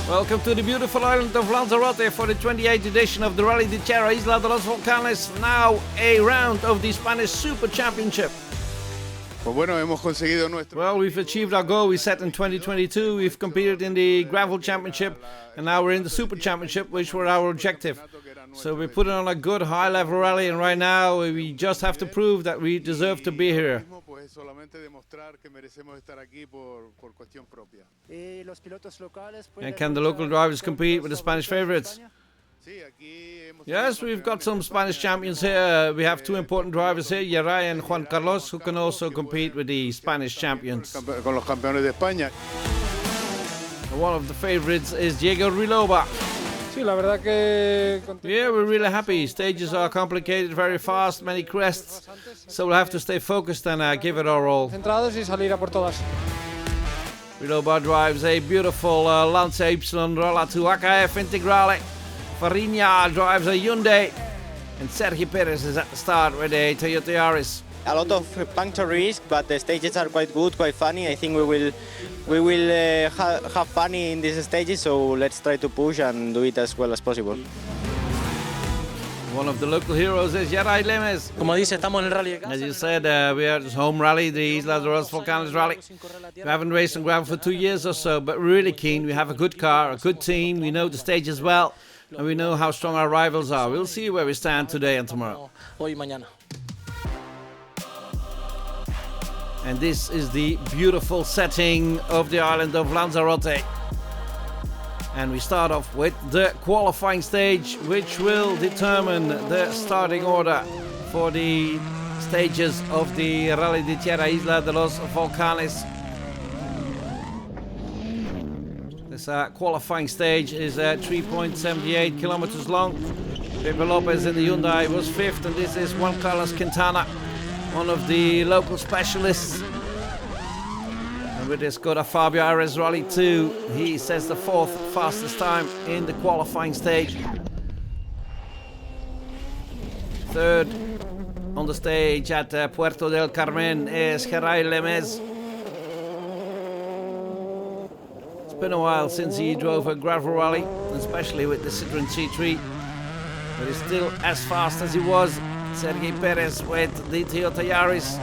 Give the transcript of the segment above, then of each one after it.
Welcome to the beautiful island of Lanzarote for the 28th edition of the Rallye Isla de los Volcanes, now a round of the Spanish Super Championship. Well, we've achieved our goal we set in 2022. We've competed in the Gravel Championship, and now we're in the Super Championship, which were our objective. So we're putting on a good high-level rally, and right now we just have to prove that we deserve to be here. And can the local drivers compete with the Spanish favorites? Yes, we've got some Spanish champions here. We have two important drivers here, Rallye and Juan Carlos, who can also compete with the Spanish champions. One of the favorites is Diego Riloba. Yeah, we're really happy. Stages are complicated, very fast, many crests, so we'll have to stay focused and give it our all. Riloba drives a beautiful Lanza Y Rolla 2 HF Integrale. Farina drives a Hyundai, and Sergio Perez is at the start with a Toyota Yaris. A lot of puncture risk, but the stages are quite good, quite funny. I think we will have fun in these stages, so let's try to push and do it as well as possible. One of the local heroes is Rallye Lemes. Como dice, estamos en el rally de casa. As you said, we are at this home rally, the Isla de los Volcanes rally. We haven't raced on gravel for 2 years or so, but we're really keen. We have a good car, a good team, we know the stages well, and we know how strong our rivals are. We'll see where we stand today and tomorrow. Hoy y mañana. And this is the beautiful setting of the island of Lanzarote. And we start off with the qualifying stage, which will determine the starting order for the stages of the Rallye Isla de los Volcanes. This qualifying stage is 3.78 kilometers long. Pepe Lopez in the Hyundai was fifth, and this is Juan Carlos Quintana, one of the local specialists. And with this Skoda Fabia RS Rally 2, he sets the fourth fastest time in the qualifying stage. Third on the stage at Puerto del Carmen is Rallye Lemes. It's been a while since he drove a gravel rally, especially with the Citroen C3, but he's still as fast as he was. Sergio Perez with the Toyota Yaris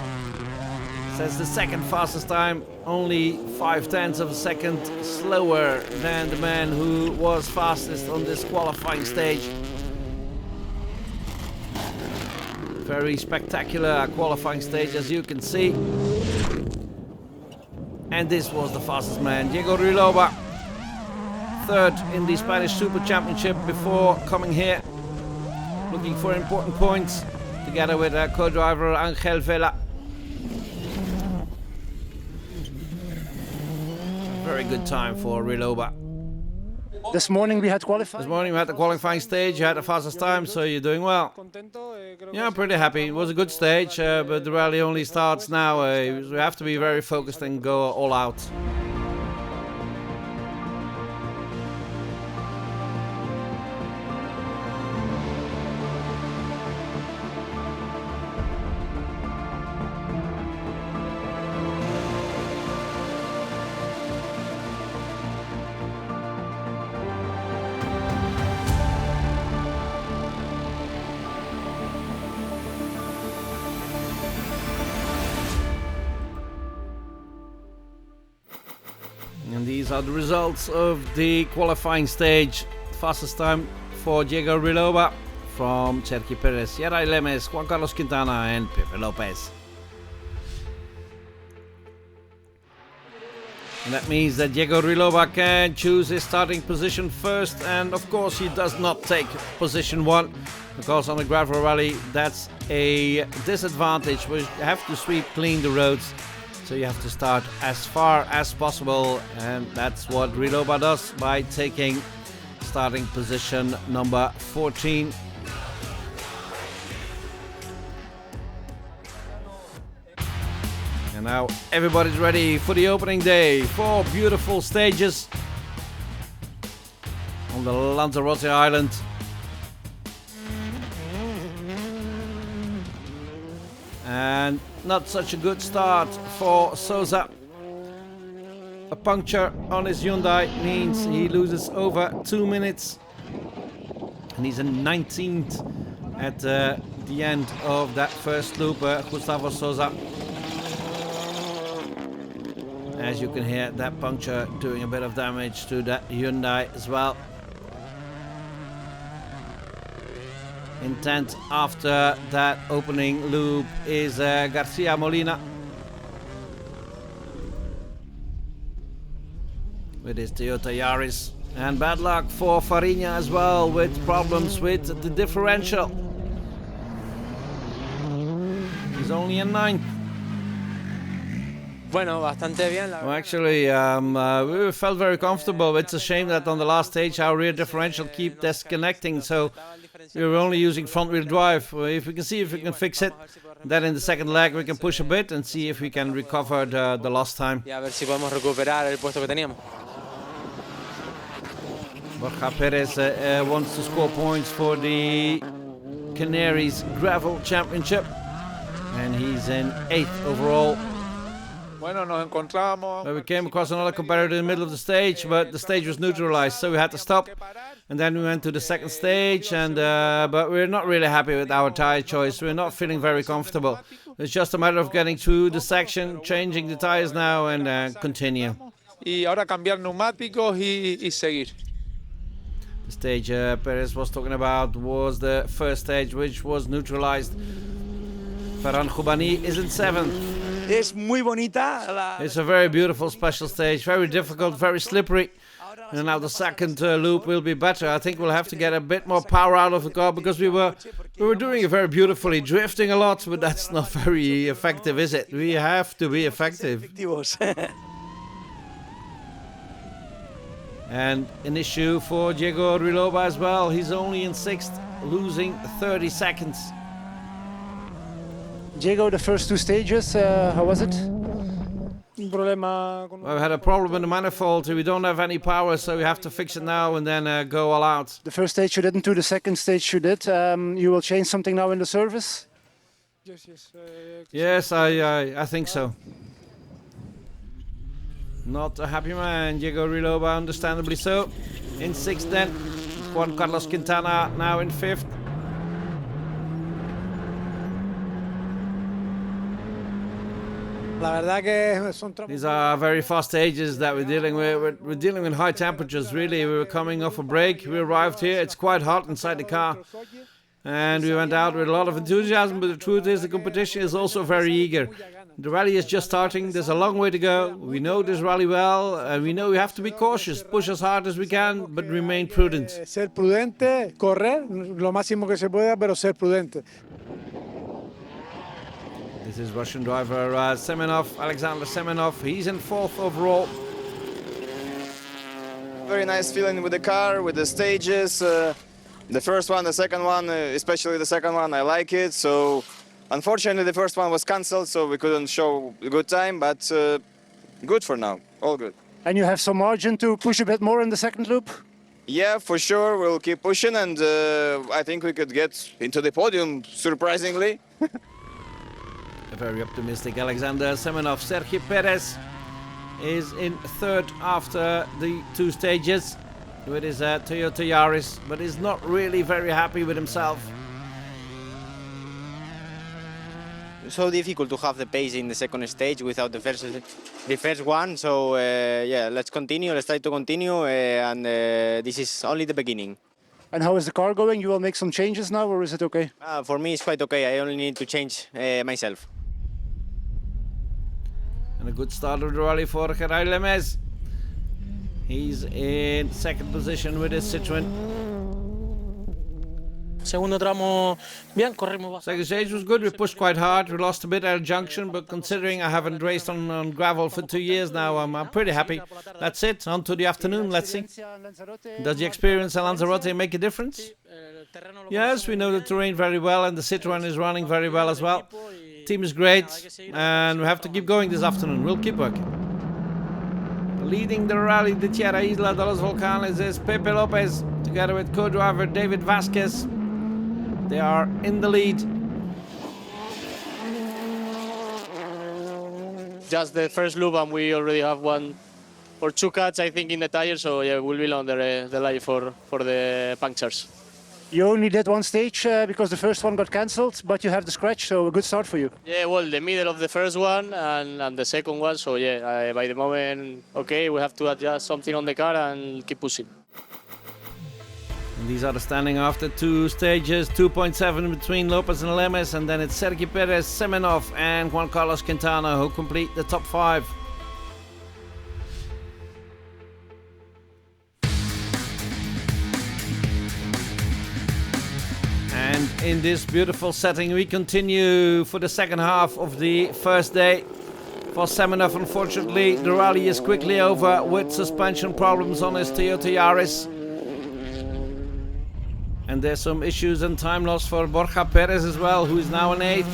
sets the second fastest time, only 0.5 of a second slower than the man who was fastest on this qualifying stage. Very spectacular qualifying stage, as you can see. And this was the fastest man, Diego Riloba, third in the Spanish Super Championship before coming here, looking for important points, together with co-driver Angel Vela. Very good time for Riloba. This morning we had qualified. This morning we had the qualifying stage, you had the fastest time, so you're doing well. Yeah, I'm pretty happy. It was a good stage, but the rally only starts now. We have to be very focused and go all out. And these are the results of the qualifying stage. Fastest time for Diego Riloba from Sergio Perez, Rallye Lemes, Juan Carlos Quintana and Pepe Lopez. And that means that Diego Riloba can choose his starting position first, and of course he does not take position 1, because on a gravel rally that's a disadvantage. We have to sweep clean the roads. So you have to start as far as possible, and that's what Riloba does by taking starting position number 14. And now everybody's ready for the opening day. 4 beautiful stages on the Lanzarote island. And not such a good start for Sousa. A puncture on his Hyundai means he loses over 2 minutes. And he's in 19th at the end of that first loop, Gustavo Souza. As you can hear, that puncture doing a bit of damage to that Hyundai as well. In 10th after that opening loop is Garcia Molina with his Toyota Yaris. And bad luck for Fariña as well, with problems with the differential. He's only in 9th. Bueno, bastante bien. Well, actually, we felt very comfortable. It's a shame that on the last stage our rear differential keep disconnecting, so we were only using front-wheel drive. If we can see if we can fix it, then in the second leg we can push a bit and see if we can recover the lost time. Y a ver si podemos recuperar el puesto que teníamos. Borja Perez wants to score points for the Canaries Gravel Championship, and he's in 8th overall. Bueno, nos encontramos. We came across another competitor in the middle of the stage, but the stage was neutralized, so we had to stop. And then we went to the second stage, and but we're not really happy with our tire choice. We're not feeling very comfortable. It's just a matter of getting through the section, changing the tires now, and continue. Y ahora cambiar neumáticos y seguir. The stage Perez was talking about was the first stage, which was neutralized. Ferran Jubani is in 7th. Es muy bonita. It's a very beautiful special stage, very difficult, very slippery. And now the second loop will be better. I think we'll have to get a bit more power out of the car, because we were doing it very beautifully, drifting a lot, but that's not very effective, is it? We have to be effective. And an issue for Diego Riloba as well. He's only in 6th, losing 30 seconds. Diego, the first 2 stages, how was it? Well, we had a problem in the manifold. We don't have any power, so we have to fix it now and then go all out. The first stage you didn't do, the second stage you did. You will change something now in the service? Yes, I think so. Not a happy man, Diego Riloba, understandably so. In 6th then, Juan Carlos Quintana now in 5th. These are very fast stages that we're dealing with. We're dealing with high temperatures, really. We were coming off a break. We arrived here. It's quite hot inside the car. And we went out with a lot of enthusiasm, but the truth is the competition is also very eager. The rally is just starting. There's a long way to go. We know this rally well, and we know we have to be cautious, push as hard as we can, but remain prudent. Ser prudente, correr lo máximo que se pueda, pero ser prudente. This is Russian driver Semenov, Alexander Semenov. He's in 4th overall. Very nice feeling with the car, with the stages. The first one, the second one, especially the second one, I like it. So unfortunately the first one was cancelled, so we couldn't show a good time, but good for now, all good. And you have some margin to push a bit more in the second loop? Yeah, for sure, we'll keep pushing, and I think we could get into the podium, surprisingly. A very optimistic Alexander Semenov. Sergio Perez is in 3rd after the 2 stages with his Toyota Yaris, but is not really very happy with himself. So difficult to have the pace in the second stage without the first one. So yeah, let's continue. Let's try to continue, and this is only the beginning. And how is the car going? You will make some changes now, or is it okay? For me, it's quite okay. I only need to change myself. And a good start of the rally for Geray Lemez. He's in 2nd position with his Citroën. Segundo tramo, bien, corrimos. Second stage was good. We pushed quite hard. We lost a bit at a junction, but considering I haven't raced on gravel for 2 years now, I'm pretty happy. That's it. On to the afternoon. Let's see. Does the experience at Lanzarote make a difference? Yes, we know the terrain very well, and the Citroën is running very well as well. Team is great, and we have to keep going this afternoon. We'll keep working. Leading the rally, the Tierra Isla de los Volcanes, is Pepe Lopez, together with co-driver David Vasquez. They are in the lead. Just the first loop, and we already have one or 2 cuts, I think, in the tire. So yeah, we'll be on the line for the punctures. You only did one stage because the first one got cancelled, but you have the scratch, so a good start for you. Yeah, well, the middle of the first one and the second one. So yeah, by the moment, okay, we have to adjust something on the car and keep pushing. And these are the standing after 2 stages, 2.7 between Lopez and Lemes, and then it's Sergi Perez, Semenov and Juan Carlos Quintana who complete the top 5. And in this beautiful setting we continue for the second half of the first day. For Semenov, unfortunately, the rally is quickly over with suspension problems on his Toyota Yaris. And there's some issues and time loss for Borja Perez as well, who is now in 8th.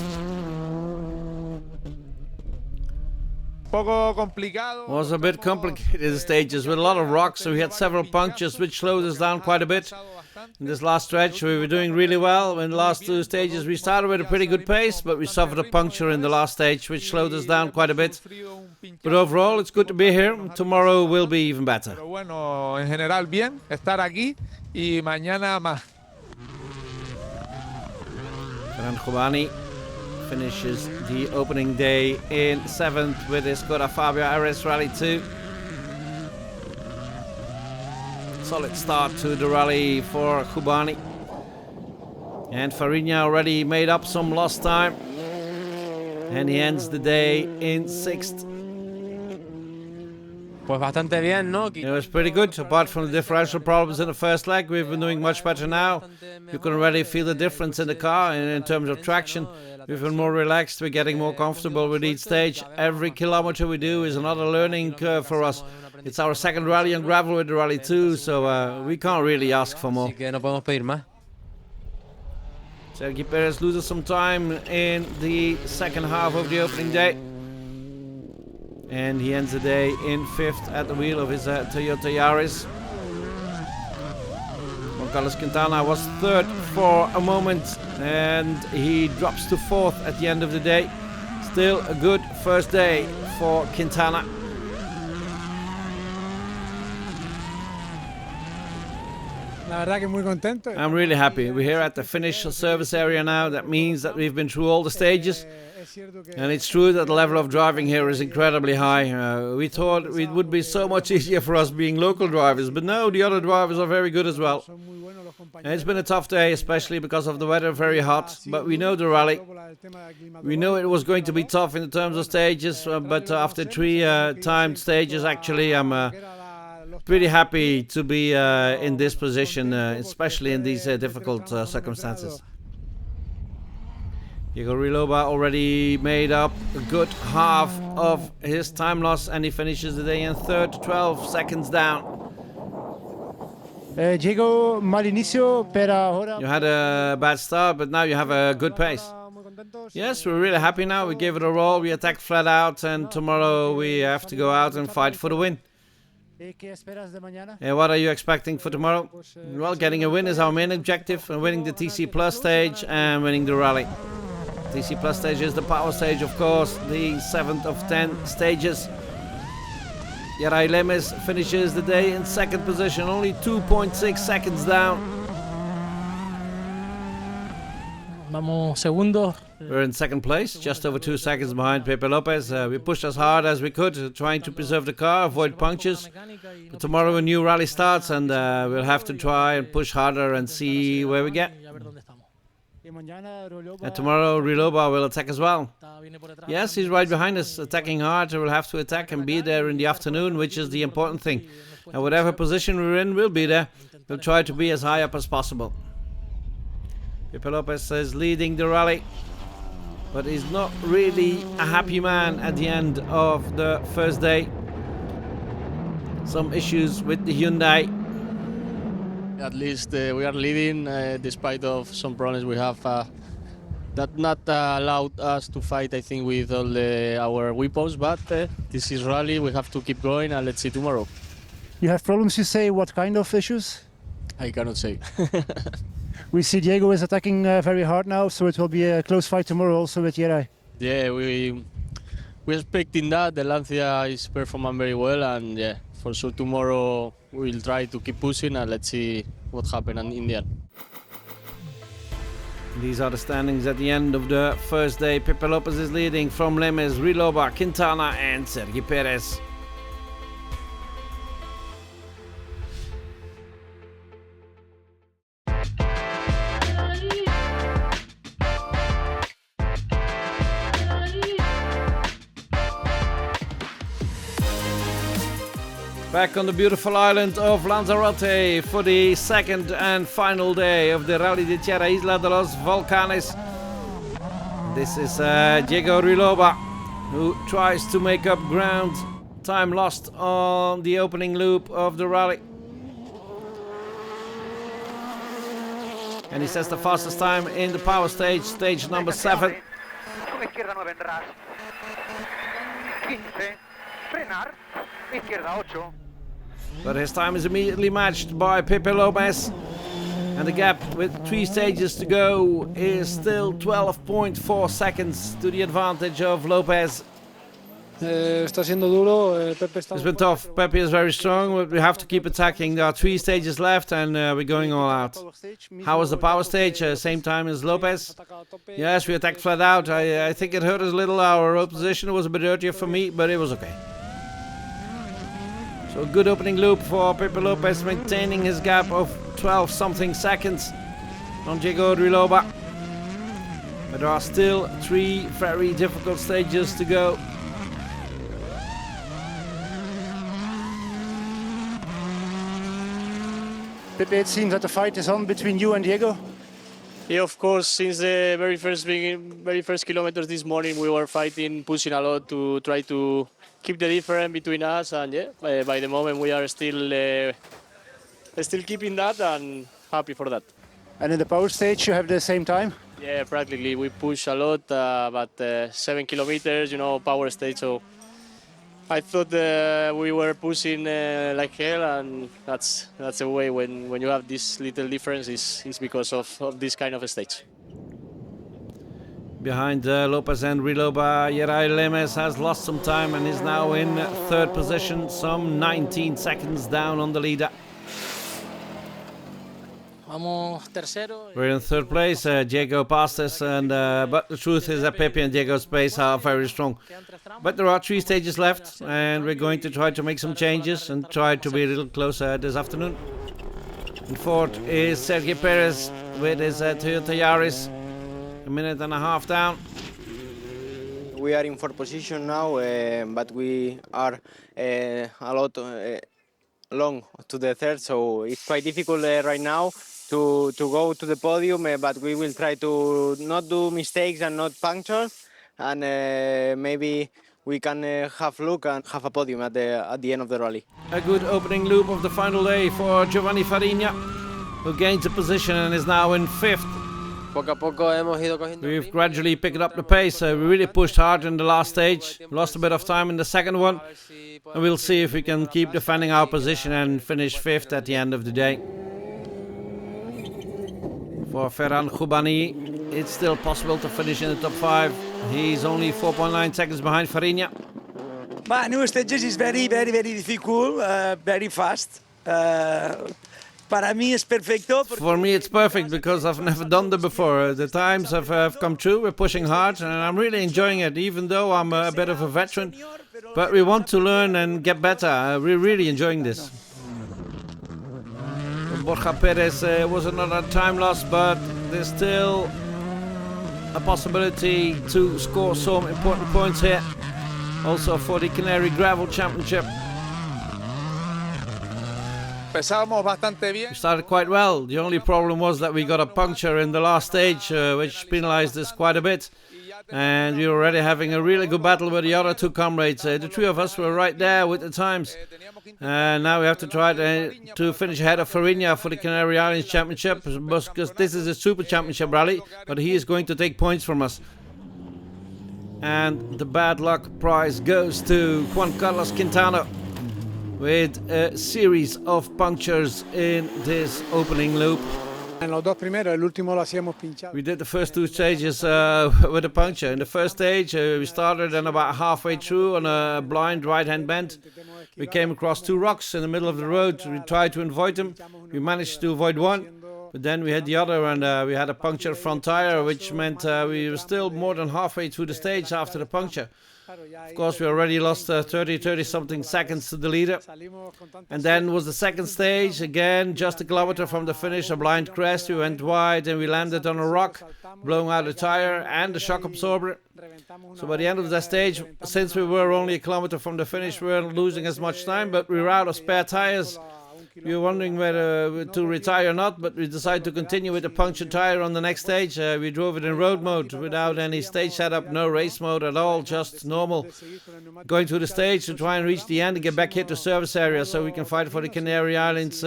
Poco complicado. Was a bit complicated stages with a lot of rocks, so we had several punctures which slowed us down quite a bit. In this last stretch we were doing really well. In the last 2 stages we started with a pretty good pace, but we suffered a puncture in the last stage which slowed us down quite a bit. But overall it's good to be here. Tomorrow will be even better. Pero bueno, en general bien estar aquí y mañana más. Ferran Jubani finishes the opening day in 7th with his Skoda Fabia RS Rally 2. Solid start to the rally for Jubani. And Farina already made up some lost time. And he ends the day in 6th. Pues bastante bien, ¿no? It was pretty good, apart from the differential problems in the first leg. We've been doing much better now. You can already feel the difference in the car in terms of traction. We've been more relaxed, we're getting more comfortable with each stage. Every kilometer we do is another learning curve for us. It's our second rally on gravel with the Rally 2, so we can't really ask for more. Así que no podemos pedir más. Sergi Perez loses some time in the second half of the opening day. And he ends the day in 5th at the wheel of his Toyota Yaris. Juan Carlos Quintana was 3rd for a moment and he drops to 4th at the end of the day. Still a good first day for Quintana. La verdad que muy contento. I'm really happy. We're here at the finish service area now. That means that we've been through all the stages. And it's true that the level of driving here is incredibly high. We thought it would be so much easier for us being local drivers, but no, the other drivers are very good as well. And it's been a tough day, especially because of the weather, very hot, but we know the rally. We know it was going to be tough in terms of stages, but after 3 timed stages, actually, I'm pretty happy to be in this position, especially in these difficult circumstances. Diego Riloba already made up a good half of his time loss and he finishes the day in 3rd, 12 seconds down. Diego, mal inicio, pero ahora... You had a bad start, but now you have a good pace. Yes, we're really happy now. We gave it a roll, we attacked flat out, and tomorrow we have to go out and fight for the win. What are you expecting for tomorrow? Well, getting a win is our main objective, and winning the TC Plus stage and winning the rally. TC Plus stage is the power stage, of course, the 7th of 10 stages. Yaray Lemes finishes the day in 2nd position, only 2.6 seconds down. Vamos segundo. We're in 2nd place, just over 2 seconds behind Pepe Lopez. We pushed as hard as we could, trying to preserve the car, avoid punctures. But tomorrow a new rally starts and we'll have to try and push harder and see where we get. And tomorrow Riloba will attack as well. Yes, he's right behind us, attacking hard. We'll have to attack and be there in the afternoon, which is the important thing. And whatever position we're in, we'll be there. We'll try to be as high up as possible. Pepe Lopez is leading the rally, but he's not really a happy man at the end of the first day. Some issues with the Hyundai. At least we are leading despite of some problems we have that not allowed us to fight, I think, with all our weapons, but this is rally, we have to keep going and let's see tomorrow. You have problems, you say? What kind of issues? I cannot say. We see Diego is attacking very hard now, so it will be a close fight tomorrow also with Yaray. Yeah, we're expecting that. The Lancia is performing very well, and yeah, for sure tomorrow we will try to keep pushing and let's see what happens in the end. These are the standings at the end of the first day. Pepe Lopez is leading from Lemes, Riloba, Quintana and Sergi Perez. Back on the beautiful island of Lanzarote for the second and final day of the Rally de Isla de los Volcanes. This is Diego Riloba, who tries to make up ground. Time lost on the opening loop of the rally. And he sets the fastest time in the power stage, stage number 7. Con izquierda 9 en ras. 15. Frenar. Izquierda 8. But his time is immediately matched by Pepe Lopez. And the gap with 3 stages to go is still 12.4 seconds to the advantage of Lopez. Está siendo duro. Pepe está It's been tough. Pepe is very strong, but we have to keep attacking. There are 3 stages left and we're going all out. How was the power stage? Same time as Lopez? Yes, we attacked flat out. I think it hurt us a little. Our road position was a bit dirtier for me, but it was okay. So a good opening loop for Pepe Lopez, maintaining his gap of 12 something seconds on Diego Riloba. But there are still 3 very difficult stages to go. Pepe, it seems that the fight is on between you and Diego. Yeah, of course, since the very first kilometers this morning, we were fighting, pushing a lot to try to keep the difference between us. And yeah, by the moment we are still keeping that and happy for that. And in the power stage, you have the same time? Yeah, practically we push a lot, but 7 kilometers, power stage. So I thought we were pushing like hell, and that's the way when you have this little difference is because of this kind of a stage. Behind Lopez and Riloba, Yeray Lemes has lost some time and is now in 3rd position, some 19 seconds down on the leader. Vamos tercero. We're in 3rd place. Diego passed us, but the truth is that Pepe and Diego's pace are very strong. But there are 3 stages left, and we're going to try to make some changes and try to be a little closer this afternoon. In 4th is Sergi Perez with his Toyota Yaris, a minute and a half down. We are in 4th position now, but we are a lot long to the 3rd, so it's quite difficult right now to go to the podium, but we will try to not do mistakes and not puncture, and maybe we can have luck and have a podium at the end of the rally. A good opening loop of the final day for Giovanni Farina, who gains a position and is now in 5th. Poco a poco hemos ido cogiendo. We've gradually picked up the pace. We really pushed hard in the last stage, lost a bit of time in the second one, and we'll see if we can keep defending our position and finish 5th at the end of the day. For Ferran Khoubani, it's still possible to finish in the top 5. He's only 4.9 seconds behind Farina. But new stages is very difficult, very fast. Para mí es perfecto. For me it's perfect because I've never done that before. The times have come true, we're pushing hard and I'm really enjoying it, even though I'm a bit of a veteran. But we want to learn and get better. We're really enjoying this. Borja Perez was another time loss, but there's still a possibility to score some important points here. Also for the Canary Gravel Championship. Empezamos bastante bien. We started quite well. The only problem was that we got a puncture in the last stage, which penalized us quite a bit. And we were already having a really good battle with the other 2 comrades. The 3 of us were right there with the times. And now we have to try to finish ahead of Farina for the Canary Islands Championship, because this is a Super Championship rally, but he is going to take points from us. And the bad luck prize goes to Juan Carlos Quintana, with a series of punctures in this opening loop. En los dos primeros, el último lo hacíamos pinchado. We did the first two stages with a puncture. In the first stage, we started, and about halfway through on a blind right-hand bend, we came across two rocks in the middle of the road. We tried to avoid them. We managed to avoid one, but then we hit the other, and we had a punctured front tire, which meant we were still more than halfway through the stage after the puncture. Of course, we already lost 30 something seconds to the leader. And then was the second stage, again just a kilometer from the finish, a blind crest. We went wide and we landed on a rock, blowing out the tire and the shock absorber. So by the end of that stage, since we were only a kilometer from the finish, we weren't losing as much time, but we were out of spare tires. We were wondering whether to retire or not, but we decided to continue with the punctured tire on the next stage. We drove it in road mode without any stage setup, no race mode at all, just normal. Going through the stage to try and reach the end and get back here to service area so we can fight for the Canary Islands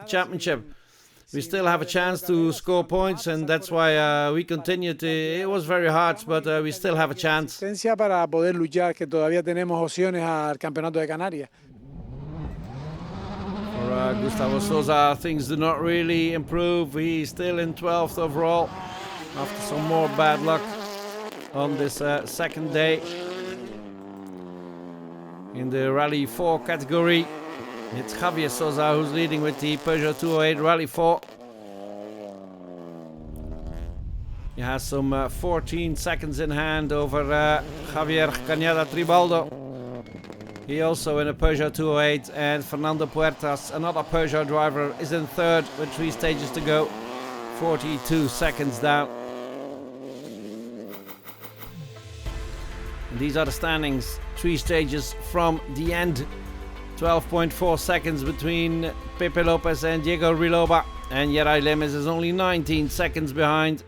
championship. We still have a chance to score points, and that's why we continued. It was very hard, but we still have a chance. Para poder luchar, que todavía tenemos opciones al campeonato de Canarias. For Gustavo Sousa, things do not really improve. He's still in 12th overall after some more bad luck on this second day. In the Rally 4 category, it's Javier Sousa who's leading with the Peugeot 208 Rally 4. He has some 14 seconds in hand over Javier Cañada Tribaldo. He also in a Peugeot 208, and Fernando Puertas, another Peugeot driver, is in third with 3 stages to go, 42 seconds down. And these are the standings, 3 stages from the end. 12.4 seconds between Pepe Lopez and Diego Riloba, and Yeray Lemes is only 19 seconds behind.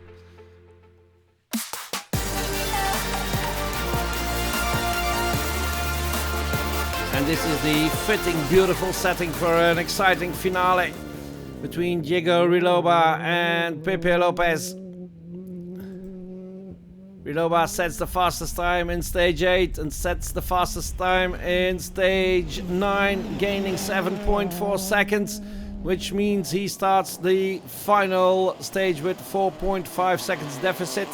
And this is the fitting, beautiful setting for an exciting finale between Diego Riloba and Pepe Lopez. Riloba sets the fastest time in stage 8 and sets the fastest time in stage 9, gaining 7.4 seconds, which means he starts the final stage with 4.5 seconds deficit.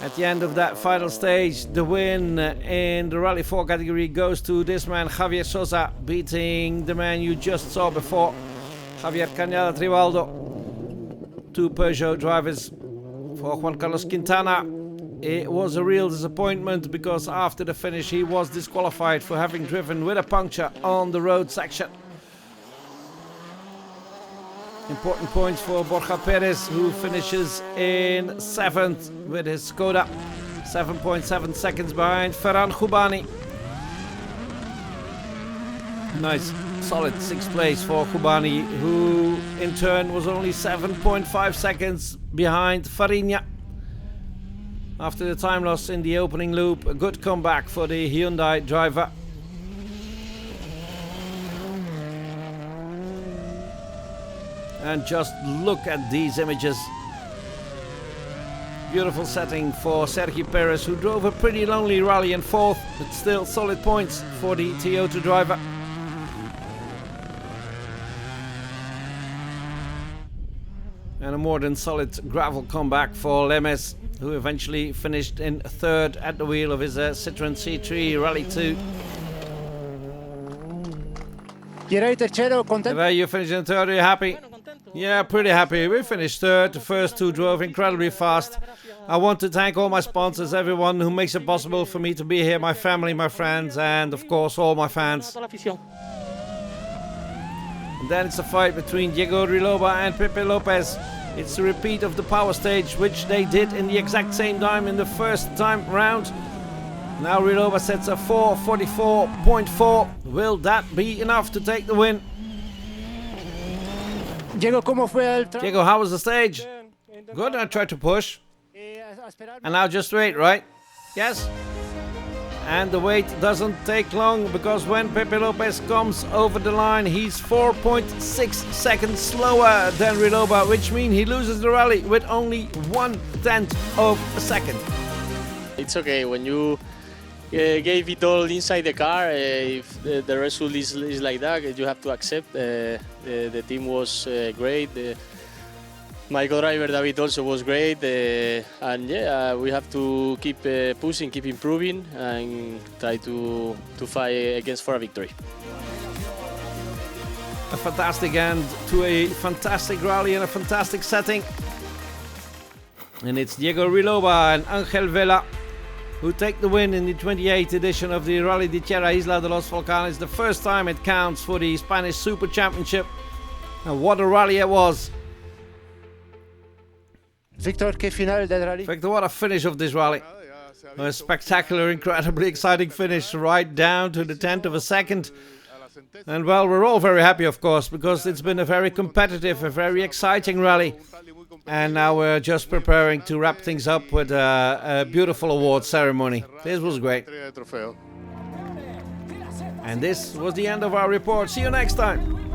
At the end of that final stage, the win in the Rally 4 category goes to this man, Javier Sousa, beating the man you just saw before, Javier Cañada Tribaldo. 2 Peugeot drivers for Juan Carlos Quintana. It was a real disappointment because after the finish he was disqualified for having driven with a puncture on the road section. Important points for Borja Perez, who finishes in 7th with his Skoda, 7.7 seconds behind Ferran Khubani. Nice, solid 6th place for Khubani, who in turn was only 7.5 seconds behind Farinha. After the time loss in the opening loop, a good comeback for the Hyundai driver. And just look at these images. Beautiful setting for Sergi Perez, who drove a pretty lonely rally in 4th, but still solid points for the Toyota driver. And a more than solid gravel comeback for Lemes, who eventually finished in 3rd at the wheel of his Citroën C3 Rally 2. You finished in 3rd, are you happy? Yeah, pretty happy. We finished 3rd. The first 2 drove incredibly fast. I want to thank all my sponsors, everyone who makes it possible for me to be here, my family, my friends, and of course all my fans. And then it's a fight between Diego Riloba and Pepe Lopez. It's a repeat of the power stage, which they did in the exact same time in the first time round. Now Riloba sets a 4:44.4. Will that be enough to take the win? Diego, how was the stage? Good, I tried to push. And now just wait, right? Yes? And the wait doesn't take long, because when Pepe Lopez comes over the line, he's 4.6 seconds slower than Riloba, which means he loses the rally with only 1/10 of a second. It's okay when you gave it all inside the car. If the result is like that, you have to accept. The team was great. My co-driver David also was great, and yeah, we have to keep pushing, keep improving, and try to fight against for a victory. A fantastic end to a fantastic rally and a fantastic setting. And it's Diego Riloba and Angel Vela who take the win in the 28th edition of the Rally de Tierra Isla de los Volcanes. The first time it counts for the Spanish Super Championship. And what a rally it was. Victor, qué final del rally? Victor, what a finish of this rally. A spectacular, incredibly exciting finish right down to the 10th of a second. And well, we're all very happy, of course, because it's been a very competitive, a very exciting rally. And now we're just preparing to wrap things up with a beautiful award ceremony. This was great. And this was the end of our report. See you next time.